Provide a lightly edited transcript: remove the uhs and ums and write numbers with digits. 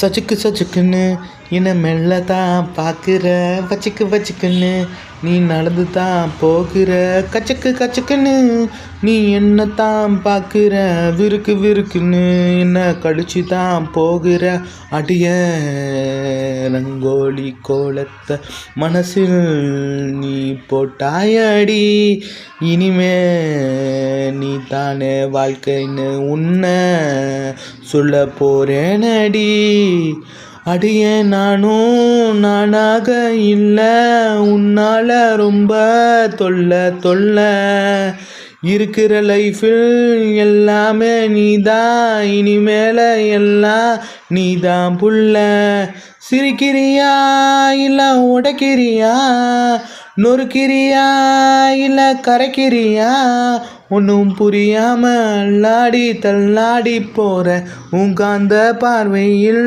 சச்சுக்கு சச்சுக்குன்னு என்னை மெல்ல தான் பார்க்குற, வச்சுக்கு வச்சுக்குன்னு நீ நடந்து தான் போகிற, கச்சுக்கு கச்சுக்குன்னு நீ என்ன தான் பார்க்குற, விருக்கு விருக்குன்னு என்ன கடிச்சு தான் போகிற. அடிய ரங்கோலி கோலத்தை மனசில் நீ போட்டாயடி, இனிமே நீ தானே வாழ்க்கைன்னு உன்னை சொல்ல போறேனடி. அடிய நானும் நானாக இல்லை, உன்னால ரொம்ப தொல்லை இருக்கிற லைஃபில் எல்லாமே நீதான், இனிமேல எல்லாம் நீதான் புள்ள. சிரிக்கிறியா இல்லை உடைக்கிறியா, நொறுக்கிறியா இல்லை கரைக்கிறியா, ஒன்றும் புரியாம அல்லாடி தள்ளாடி போற உன் காந்த பார்வையில்